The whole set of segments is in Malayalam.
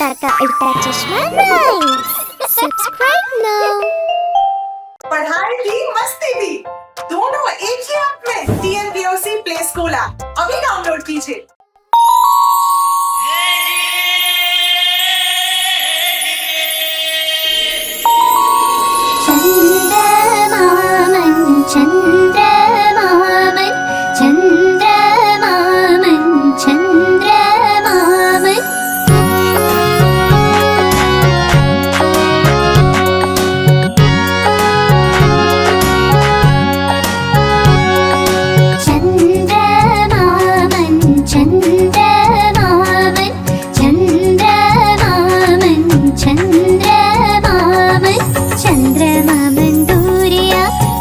अवतार का उल्टा चश्मा राइम्स। Subscribe now. पढ़ाई भी मस्ती भी दोनों एक ही ऐप में। TNPOC प्ले स्कूल ऐप अभी डाउनलोड कीजिए।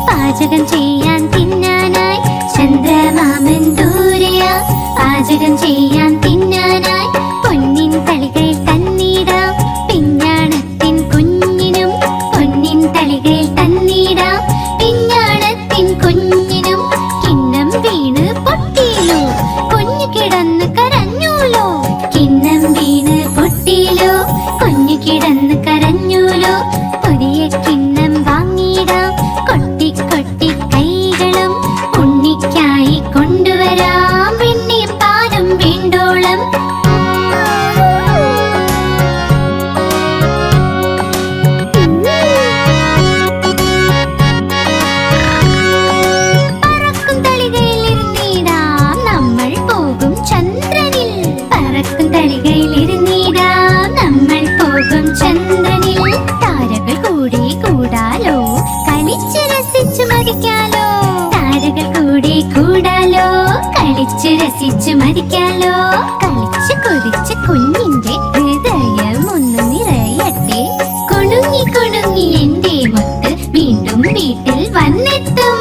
പാചകം ചെയ്യാൻ തിന്നാനായി ചന്ദ്രമാമൻ ദൂരെയാ. പാചകം ചെയ്യാൻ തിന്നാനായി പൊന്നിൻ തളികയിൽ തന്നിടാം. പിഞ്ഞാണത്തിൻ കുഞ്ഞിനും പൊന്നിൻ തളികയിൽ തന്നിടാം. പിഞ്ഞാണത്തിൻ കുഞ്ഞിനും കിണ്ണം വീണ് പൊട്ടിയിലോ. കുഞ്ഞു കിടന്ന് കരഞ്ഞൂലോ. കിണ്ണം വീണ് പൊട്ടിയിലോ. കുഞ്ഞു കിടന്ന് കരഞ്ഞൂലോ. പുതിയ കിണ്ണം വാങ്ങിയിടാം. കൊട്ടി കൊട്ടി കൈകളും ഉണ്ണിക്കായി കൊണ്ടുവരാം. വെണ്ണയും പാലും വേണ്ടോളം. പറക്കും തളികയിൽ ഇരുന്നിടാം. നമ്മൾ പോകും ചന്ദ്രനിൽ. പറക്കും തളികയിൽ ഇരുന്നിടാം. നമ്മൾ പോകും ചന്ദ്രനിൽ. താരകൾ കൂടി കൂടാലോ. കളിച്ച് രസിച്ചു മതിക്കാലോ. താരകൾ കൂടി കൂടാലോ. കളിച്ച് രസിച്ചു മതിക്കാലോ. കളിച്ച് കൊതിച്ച് കുഞ്ഞിന്റെ ഹൃദയം ഒന്ന് നിറയട്ടെ. കുണുങ്ങി കുണുങ്ങി എന്റെ മുത്ത് വീണ്ടും വീട്ടിൽ വന്നെത്തും.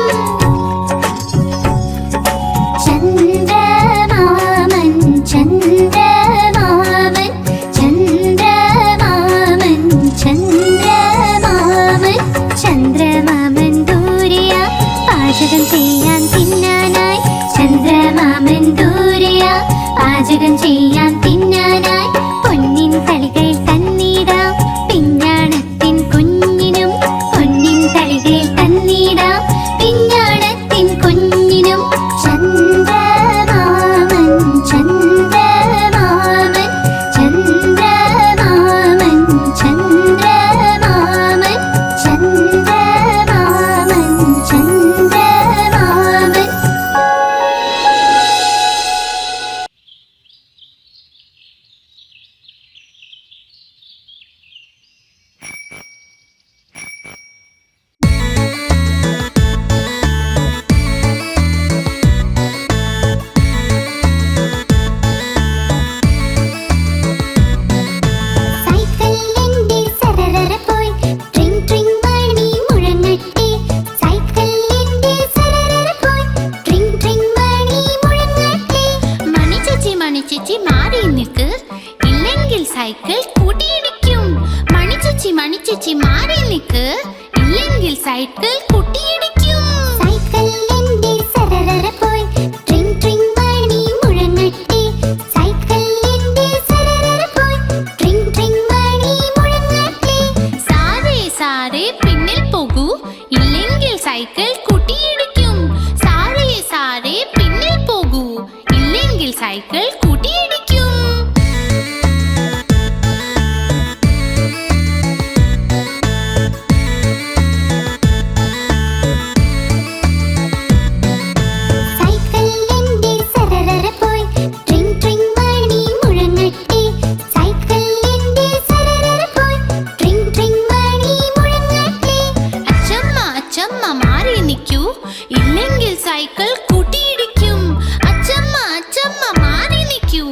ചന്ദ്രമാമൻ ചന്ദ്രമാമൻ ചന്ദ്രമാമൻ ചന്ദ്രമാമൻ ചന്ദ്രമാമൻ ദൂരെയാ. പാചകം ചെയ്യാൻ തിന്നാനായി ചന്ദ്രമാമൻ ദൂരെയാ. പാചകം ചെയ്യാൻ തിന്നാനായി പൊന്നിൻ തളികയിൽ തന്നിടാം. പിഞ്ഞാണത്തിൻ കുഞ്ഞിനും പൊന്നിൻ തളികയിൽ തന്നിടാം. പിഞ്ഞാണത്തിൻ കുഞ്ഞിനും ചന്ദ്രമാമൻ ചന്ദ്രമാമൻ ചന്ദ്രമാമൻ ചന്ദ്രമാമൻ ചന്ദ്രമാമൻ ചന്ദ്രമാമൻ. സൈക്കിളിന്റെ സരരര പോയി ട്രിങ് ട്രിങ് മണി മുഴങ്ങട്ടെ. സൈക്കിളിന്റെ സരരര പോയി ട്രിങ് ട്രിങ് മണി മുഴങ്ങട്ടെ. മണിച്ചേച്ചി മാറി നിൽക്ക്, ഇല്ലെങ്കിൽ സൈക്കിൾ കൂട്ടിയിടിക്കും. മണിച്ചേച്ചി മാറി നിൽക്ക്, ഇല്ലെങ്കിൽ സൈക്കിൾ കൂട്ടിയിടിക്കും. സൈക്കിളിന്റെ സരരര പോയി ട്രിങ് ട്രിങ് മണി മുഴങ്ങട്ടെ. സൈക്കിളിന്റെ സരരര പോയി ട്രിങ് ട്രിങ് മണി മുഴങ്ങട്ടെ. സാരേ പിന്നിൽ പോകൂ, ഇല്ലെങ്കിൽ സൈക്കിൾ കൂട്ടിയിടിക്കും. സാരേ പിന്നിൽ പോകൂ, ഇല്ലെങ്കിൽ സൈക്കിൾ കൂട്ടിയിടിക്കും. സൈക്കിളിന്റെ സരരര പോയി ട്രിങ് ട്രിങ് മണി മുഴങ്ങട്ടെ. സൈക്കിളിന്റെ സരരര പോയി ട്രിങ് ട്രിങ് മണി മുഴങ്ങട്ടെ. അച്ചമ്മ മാറി നിൽക്കൂ, ഇല്ലെങ്കിൽ സൈക്കിൾ കൂട്ടിയിടിക്കും. അച്ചമ്മ മാറി നിൽക്കൂ,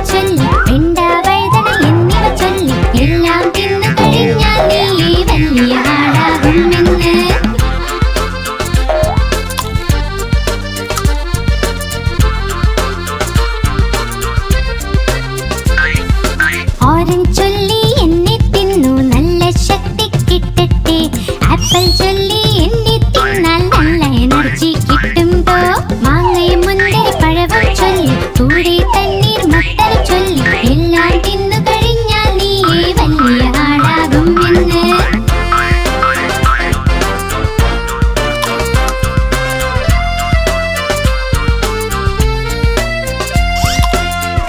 ചൊല്ലി വെണ്ട വഴുതന എന്നിവ ചൊല്ലി എല്ലാം തിന്നു കഴിഞ്ഞാൽ നീ വലിയ ആളാകുമെന്ന്. ഓറഞ്ച് ചൊല്ലി എന്നെ തിന്നു നല്ല ശക്തി കിട്ടട്ടെ. ആപ്പിൾ ചൊല്ലി എന്നെ തിന്നാൽ നല്ല എനർജി കിട്ടുമ്പോ. മാങ്ങയും മുന്തിരി പഴവും ചൊല്ലി കൂടെ തണ്ണീർ മത്തൽ ചൊല്ലി എല്ലാം തിന്നു കഴിഞ്ഞാൽ നീ വലിയ ആളാകുമെന്ന്.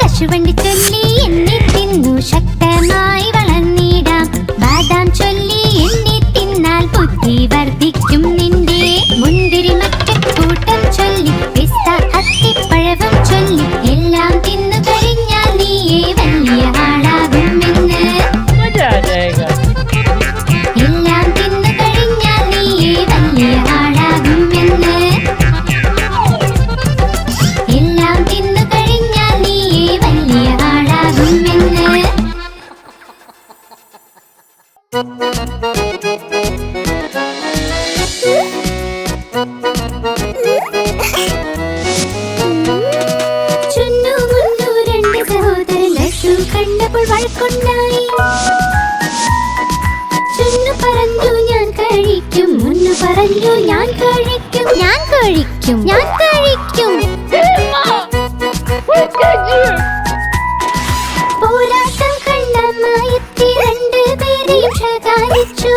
കശുവണ്ടി ചൊല്ലി എന്നെ തിന്നു ശക്തമായി വളർന്നിടാം. ബാദാം ചൊല്ലി എന്നെ തിന്നാൽ ബുദ്ധി വർദ്ധിക്കും നിന്റെ. മുന്തിരി മറ്റക്കൂട്ടം ചൊല്ലി പിസ്ത അത്തിപ്പഴവും ചൊല്ലി എല്ലാം തിന്നു കഴിഞ്ഞാൽ നീ വലിയ ആളാകുമെന്ന്. എല്ലാം തിന്നു കഴിഞ്ഞാൽ നീ വലിയ ആളാകുമെന്ന്. എല്ലാം തിന്നു കഴിഞ്ഞാൽ നീ വലിയ ആളാകുമെന്ന്. ചുന്നു മുന്നു രണ്ട് സഹോദരൻ ലഡ്ഡു കണ്ടപ്പോൾ വഴക്കുണ്ടായി. ചുന്നു പറഞ്ഞു ഞാൻ കഴിക്കും, മുന്നു പറഞ്ഞു ഞാൻ കഴിക്കും. ഞാൻ കഴിക്കും, ഞാൻ കഴിക്കും. പോരാട്ടം കണ്ട മായത്തി രണ്ടുപേരെയും ശകാരിച്ചു.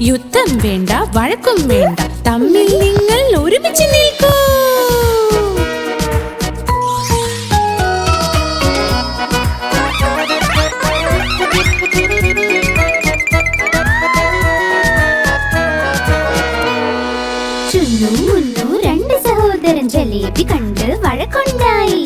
യുദ്ധം വേണ്ട, വഴക്കും വേണ്ട, തമ്മിൽ നിങ്ങൾ ഒരുമിച്ച് നിൽക്കൂ. ചുന്നു മുന്നു രണ്ട് സഹോദരൻ ജലേബി കണ്ട് വഴക്കുണ്ടായി.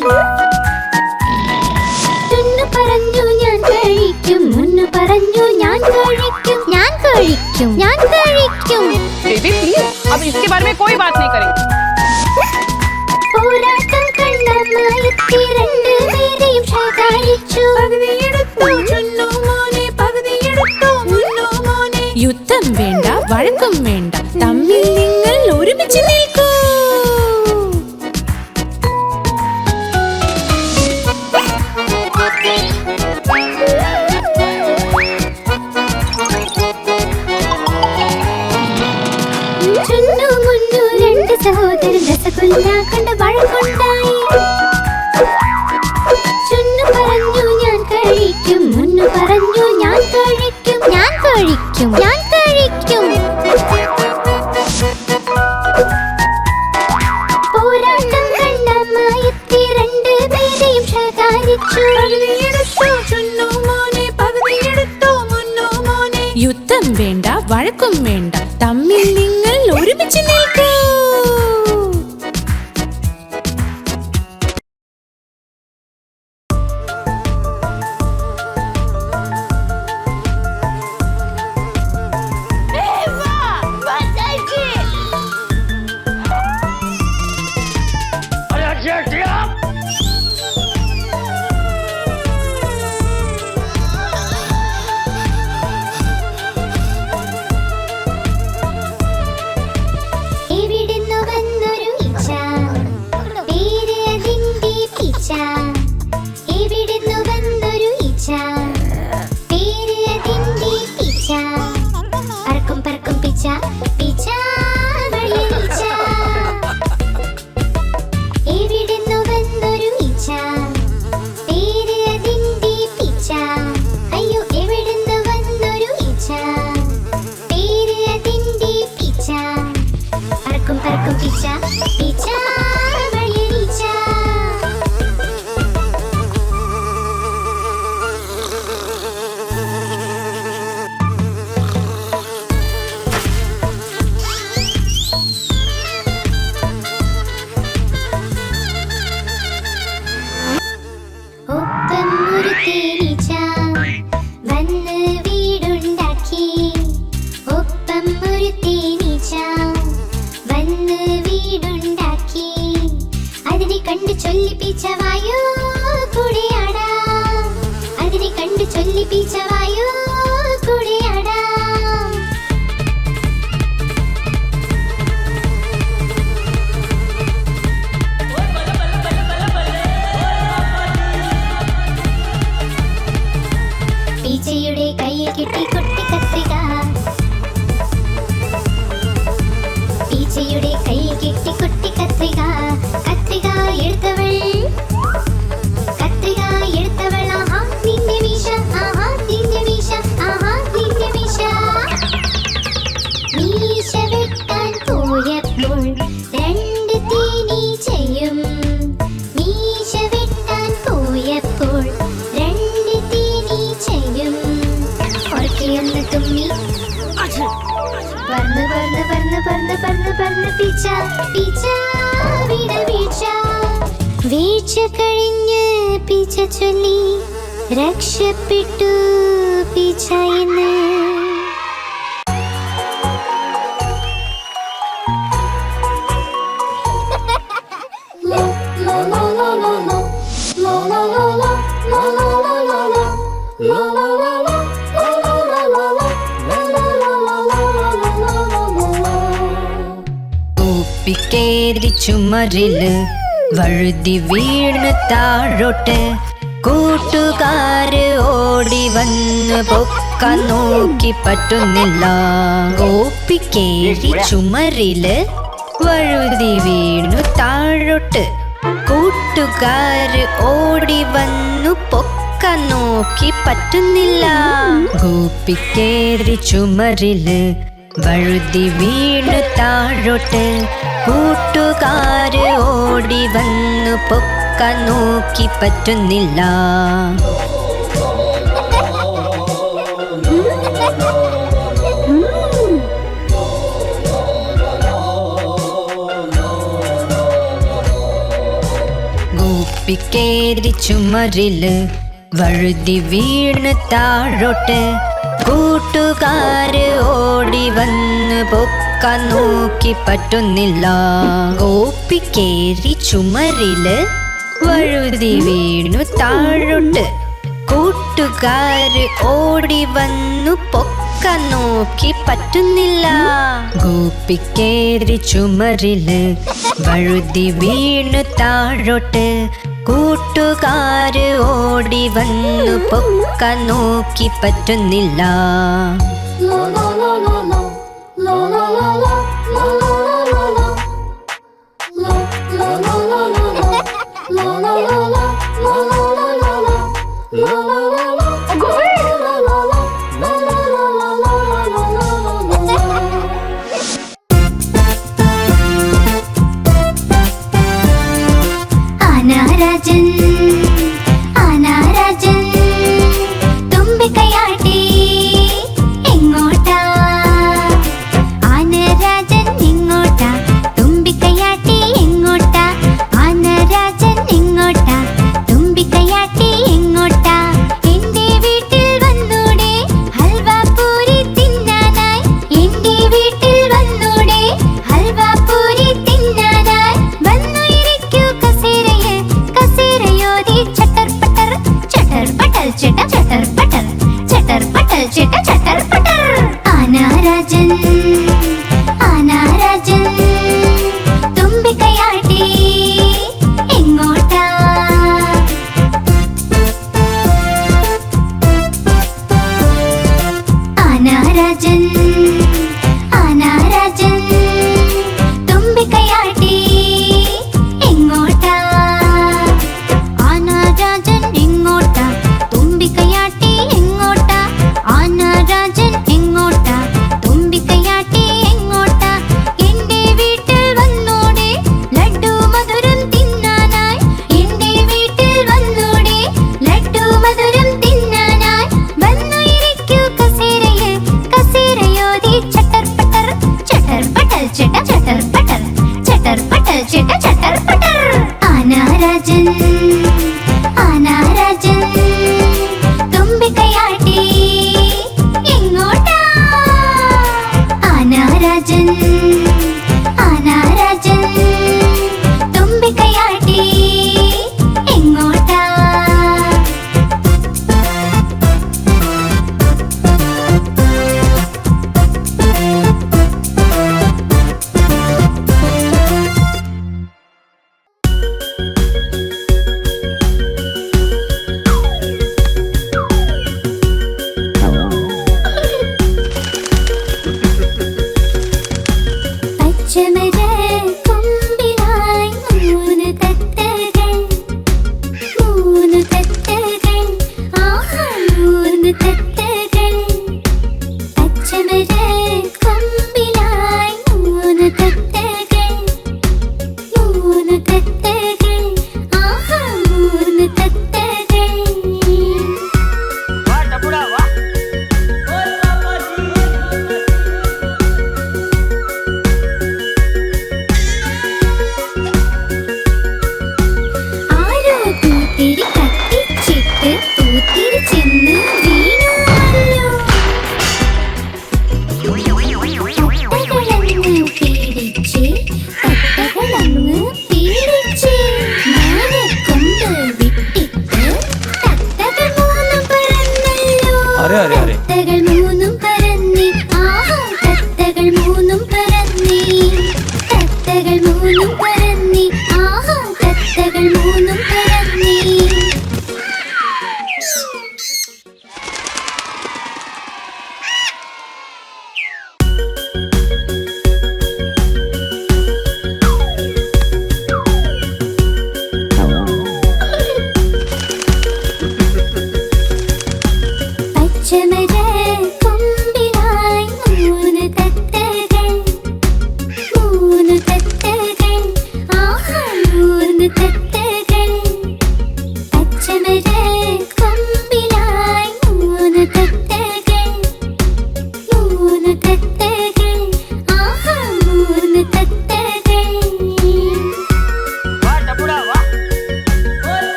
ചുന്നു പറഞ്ഞു ഞാൻ കഴിക്കും, മുന്നു പറഞ്ഞു ഞാൻ കഴിക്കും. ഞാൻ കഴിക്കും, ഞാൻ കഴിക്കും. बेबी प्लीज अब इसके बारे में कोई बात नहीं करेंगे. പോരാട്ടം കണ്ട മായത്തി രണ്ടുപേരെയും ശകാരിച്ചു. യുദ്ധം വേണ്ട, വഴക്കും വേണ്ട, തമ്മിൽ നിങ്ങൾ ഒരുമിച്ച് നിൽക്കൂ. ചുന്നു മുന്നു രണ്ട് സഹോദരൻ രസഗുല്ല കണ്ട് വഴക്കുണ്ടായി. ചുന്നു പറഞ്ഞു ഞാൻ കഴിക്കും, മുന്നു പറഞ്ഞു ഞാൻ കഴിക്കും. ഞാൻ കഴിക്കും, ഞാൻ കഴിക്കും. പോരാട്ടം കണ്ട മായത്തി രണ്ടുപേരെയും ശകാരിച്ചു. യുദ്ധം വേണ്ട, വഴക്കും വേണ്ട, തമ്മിൽ നിങ്ങൾ ഒരുമിച്ച് നിൽക്കൂ. കണ്ടു ചൊല്ലിപ്പിച്ച വായു കൂടിയാടാം, അതിനെ കണ്ടു ചൊല്ലിപ്പിച്ച വായു കൂടിയാടാം. പീച്ചയുടെ കയ്യിൽ കിട്ടി കുട്ടി കത്രിക, പീച്ചയുടെ കയ്യിൽ കിട്ടി കുട്ടി കത്രിക. കത്രിക എടുത്തവൾ, കത്രിക എടുത്തവൾ, ആഹാ നിന്റെ മീശ, ആഹാ നിന്റെ മീശ, ആഹാ നിന്റെ മീശ. മീശ വെട്ടാൻ പോയപ്പോൾ രണ്ട് തേനീച്ചയും, മീശ വെട്ടാൻ പോയപ്പോൾ രണ്ട് തേനീച്ചയും ഉറക്കിയൊന്ന് തുമ്മി. പറന്ന് പറന്ന് പറന്ന് പറന്ന് പറന്ന് പറന്ന് പീച്ച പീച്ച വീണ വീഴ്ച. വീഴ്ച കഴിഞ്ഞ് പീച്ച ചൊല്ലി രക്ഷപ്പെട്ടു പീച്ച എന്ന്. കേറി ചുമരില് വഴുതി വീണ് താഴോട്ട്, കൂട്ടുകാര് ഓടി വന്ന് പൊക്കാൻ നോക്കി പറ്റുന്നില്ല. ഗോപി കേറി ചുമരില് വഴുതി വീണു താഴോട്ട്, കൂട്ടുകാര് ഓടി വന്നു പൊക്കാൻ നോക്കി പറ്റുന്നില്ല. ഗോപി കേറി ചുമരില് വഴുതി വീണു താഴോട്ട്, കൂട്ടുകാര് ഓടി വന്നു പൊക്കാൻ നോക്കി പറ്റുന്നില്ല. ഗോപി കേറി ചുമരില് വഴുതി വീണ് താഴോട്ട്, കൂട്ടുകാര് ഓടി വന്ന് പൊക്കാൻ നോക്കി പറ്റുന്നില്ല. ഗോപി കേറി ചുമരില് വഴുതി വീണു താഴോട്ട്, കൂട്ടുകാര് ഓടി വന്നു പൊക്കാൻ നോക്കി പറ്റുന്നില്ല. ഗോപി കേറി ചുമരില് വഴുതി വീണു താഴോട്ട്, കൂട്ടുകാര് ഓടി വന്നു പൊക്കാൻ നോക്കി പറ്റുന്നില്ല. ആനാരാജൻ ആനാരാജൻ തുമ്പിക്കൈയാട്ടി എങ്ങോട്ടാ, ആനരാജൻ എങ്ങോട്ടാ, തുമ്പിക്കൈയാട്ടി എങ്ങോട്ടാ, ആനരാജൻ എങ്ങോട്ടാ, തുമ്പിക്കൈയാട്ടി എങ്ങോട്ടാ. എന്റെ വീട്ടിൽ വന്നൂടെ ഹൽവാപൂരി തിന്നാനായി, എന്റെ വീട്ടിൽ വന്നൂടെ ഹൽവാപൂരി തിന്നാനായി. വന്നു ഇരിക്കൂ കസേരയിൽ, കസേരയോതി ചട്ട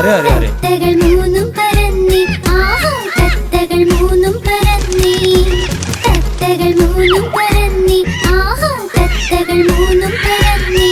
തത്തകൾ മൂന്നും പറന്നി ആഹാ തത്തകൾ മൂന്നും പറന്നി തത്തകൾ മൂന്നും പറന്നി ആഹാ തത്തകൾ മൂന്നും പറന്നി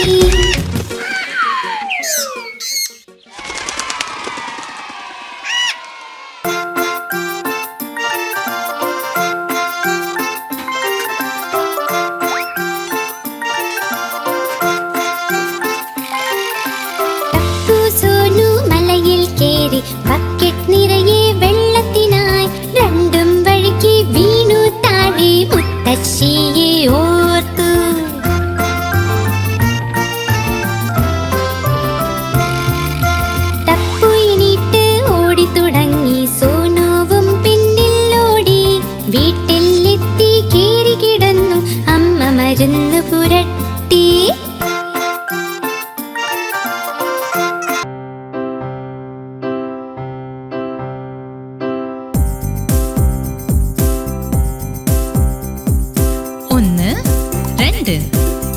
ബക്കറ്റ് നിറയെ വെള്ളത്തിനായി രണ്ടും വഴിക്ക് വീണു താഴെ മുത്തശ്ശിയെ ഓർത്തു ടപ്പു എണീറ്റ് ഓടി തുടങ്ങി സോനുവും പിന്നിൽ ഓടി വീട്ടിലെത്തി കേറി കിടന്നു അമ്മ മരുന്ന് പുരട്ടി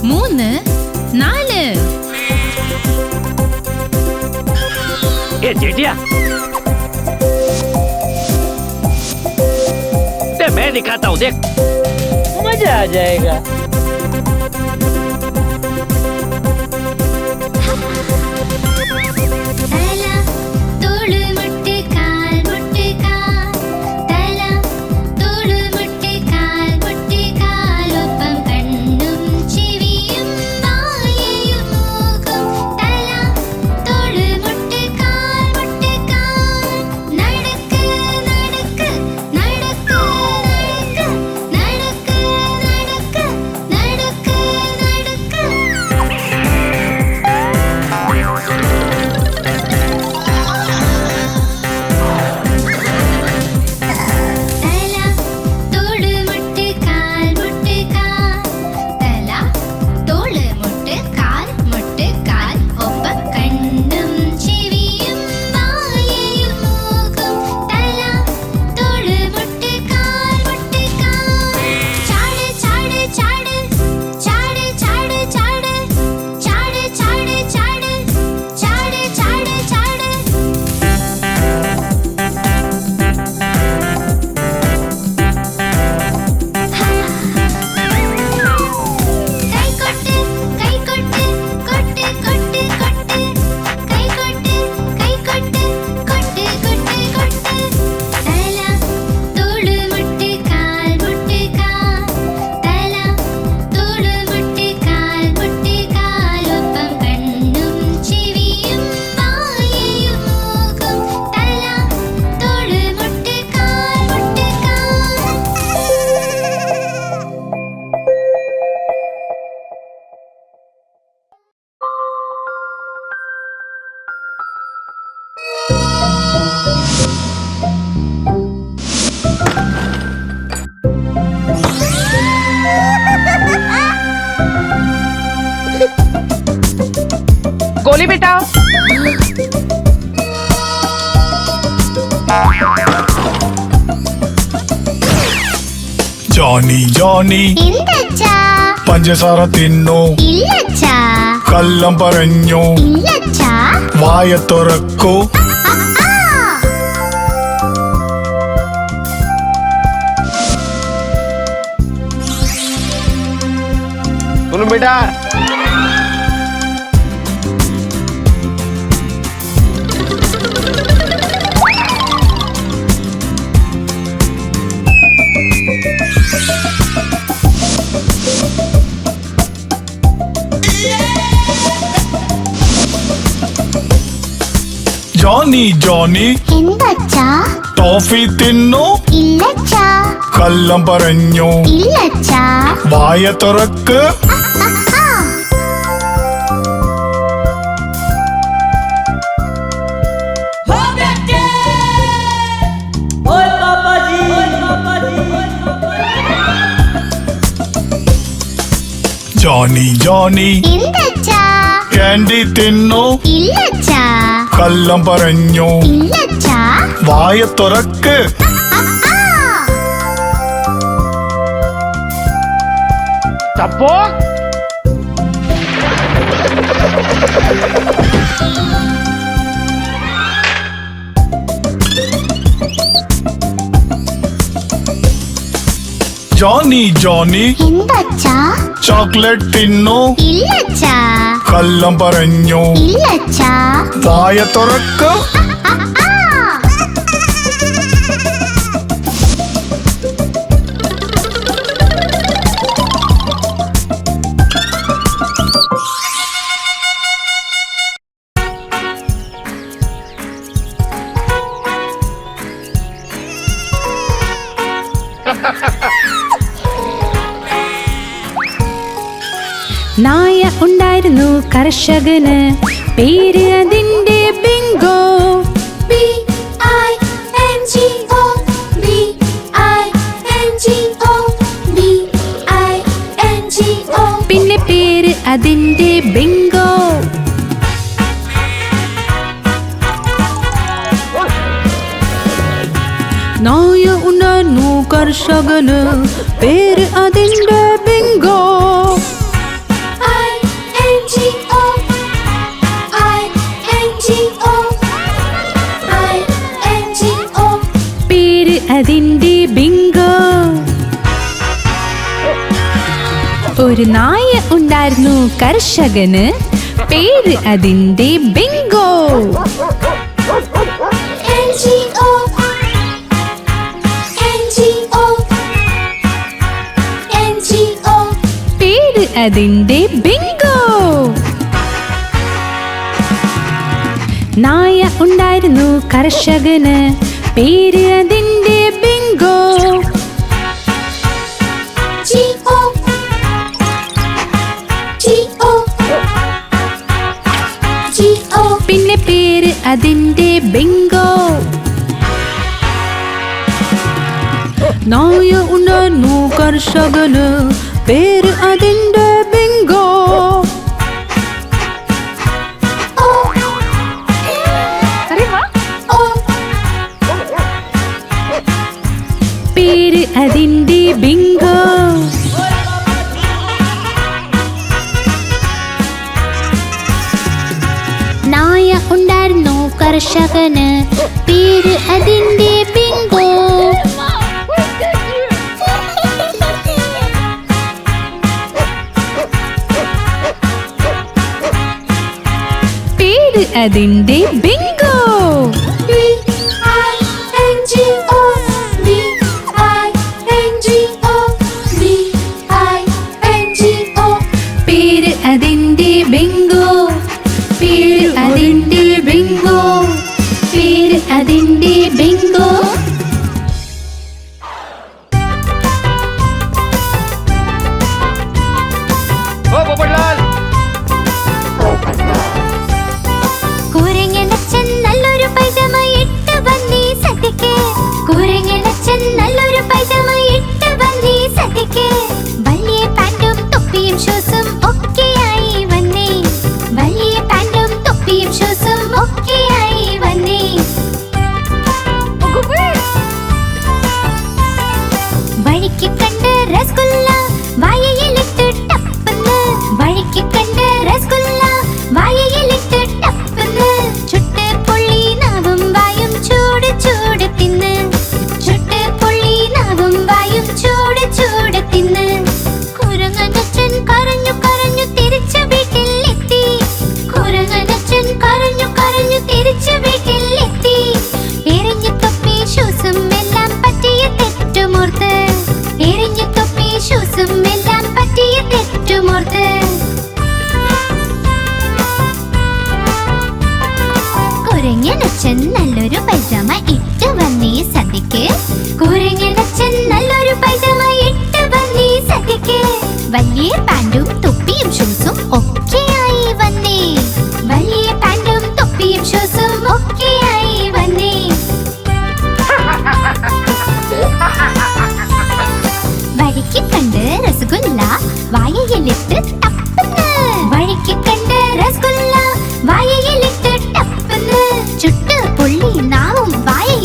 മൂന്ന് നാല് मैं दिखाता हूँ देख मजा आ जाएगा गोली बेटा ജോണി ജോണി എന്തച്ചാ പഞ്ചസാര തിന്നു ഇല്ലച്ചാ കള്ളം പറഞ്ഞു ഇല്ലച്ചാ വായ തുറക്കൂ सुनो बेटा ജോണി ജോണി എന്തച്ചാ ടോഫി തിന്നു ഇല്ലച്ചാ കള്ളം പറഞ്ഞു ഇല്ലച്ചാ വായ തുറക്ക് ജോണി ജോണി എന്തച്ചാ ക്യാൻഡി തിന്നു ഇല്ലച്ചാ കള്ളം പറഞ്ഞു ഇല്ലച്ചാ വായ തുറക്ക് चप्पो ജോണി ജോണി എന്തച്ചാ? ചോക്ലേറ്റ് തിന്നു ഇല്ലച്ചാ. കള്ളം പറഞ്ഞു ഇല്ലച്ചാ. വായ തുറക്ക്. നായ ഉണ്ടായിരുന്നു കർഷകന്, പേര് അതിന്റെ ബിങ്കോ. B-I-N-G-O, B-I-N-G-O, B-I-N-G-O. പിന്നെ പേര് അതിന്റെ ബിങ്കോ. നായ ഉണ്ടായിരുന്നു കർഷകന്, പേര് അതിന്റെ ബിങ്കോ. I-N-G-O, I-N-G-O, I-N-G-O. പേര് അതിന്റെ ബിങ്കോ. ഒരു നായ ഉണ്ടായിരുന്നു കർഷകന്, പേര് അതിന്റെ ബിങ്കോ. N-G-O, N-G-O, N-G-O. പേര് അതിന്റെ ബിങ്കോ. നായ ഉണ്ടായിരുന്നു കർഷകന്, പേര് അതിന്റെ ബിങ്കോ. G-O, G-O, G-O. പിന്നെ പേര് അതിന്റെ ബിങ്കോ. നായ ഉണ്ടായിരുന്നു കർഷകന്, പേര് അതിന്റെ ബിങ്കോ. പേര് അതിന്റെ ബിങ്കോ. നായ ഉണ്ടായിരുന്നു കർഷകന്, പേര് അതിന്റെ ബിങ്കോ. പേര് അതിന്റെ ബിങ്കോ. B-I-N-G-O, B-I-N-G-O, B-I-N-G-O. പേര് അതിന്റെ ബിങ്കോ. പേര് അതിന്റെ ബിങ്കോ. പേര് അതിന്റെ ബിങ്കോ. ओ पोपटलाल കുരങ്ങനച്ഛൻ നല്ലൊരു പൈജാമ ഇട്ട് വന്നീ സദ്യക്ക്. കുരങ്ങനച്ഛൻ നല്ലൊരു പൈജാമ ഇട്ട് വന്നീ സദ്യക്ക്. വലിയ പാന്റും തൊപ്പിയും ഷൂസും ഒക്കെയായി വന്നേ. വലിയ പാന്റും തൊപ്പിയും ഷൂസും ഒക്കെയായി വന്നേ. വഴിക്ക് കണ്ട് രസഗുല്ല വായയിലിട്ട് ടപ്പന്ന്. വഴിക്ക് കണ്ട് രസഗുല്ല വായയിലിട്ട് ടപ്പന്ന്. ചുട്ട് പൊള്ളി നാവും വായും ചൂട് ചൂട് തിന്ന്. ചുട്ട് പൊള്ളി നാവും വായും ചൂട് ചൂട് തിന്ന്. കുരങ്ങനച്ഛൻ കരഞ്ഞു കരഞ്ഞു തിരിച്ചു വീട്ടിൽ എത്തി. കുരങ്ങനച്ഛൻ കരഞ്ഞു കരഞ്ഞു തിരിച്ചു വീട്ടിൽ എത്തി. എറിഞ്ഞു തൊപ്പി ഷൂസും എല്ലാം പറ്റിയ തെറ്റുമോർത്ത്. എറിഞ്ഞു തൊപ്പി ഷൂസും എല്ലാം പറ്റിയ തെറ്റുമോർത്ത്. കുരങ്ങനച്ഛൻ നല്ലൊരു പൈജാമ ഇട്ട് വന്നീ സദ്യക്ക്. കുരങ്ങനച്ഛൻ നല്ലൊരു പൈജാമ ഇട്ട് വന്നീ സദ്യക്ക്. വലിയ പാന്റും തൊപ്പിയും ഷൂസും ഒക്കെയായി വന്നേ. വലിയ പാന്റും തൊപ്പിയും ഷൂസും ഒക്കെയായി വന്നേ. വഴിക്ക് കണ്ട് രസഗുല്ല വായയിലിട്ട് ടപ്പന്ന്. വഴിക്ക് കണ്ട് രസഗുല്ല വായയിലിട്ട് ടപ്പന്ന്. ചുട്ട് പൊള്ളി നാവും വായയിൽ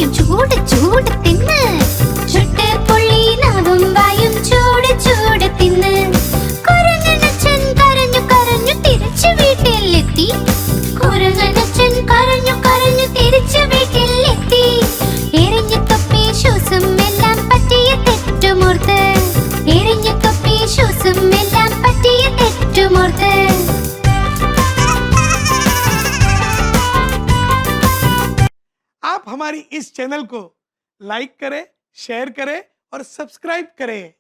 इस चैनल को लाइक करें, शेयर करें और सब्सक्राइब करें।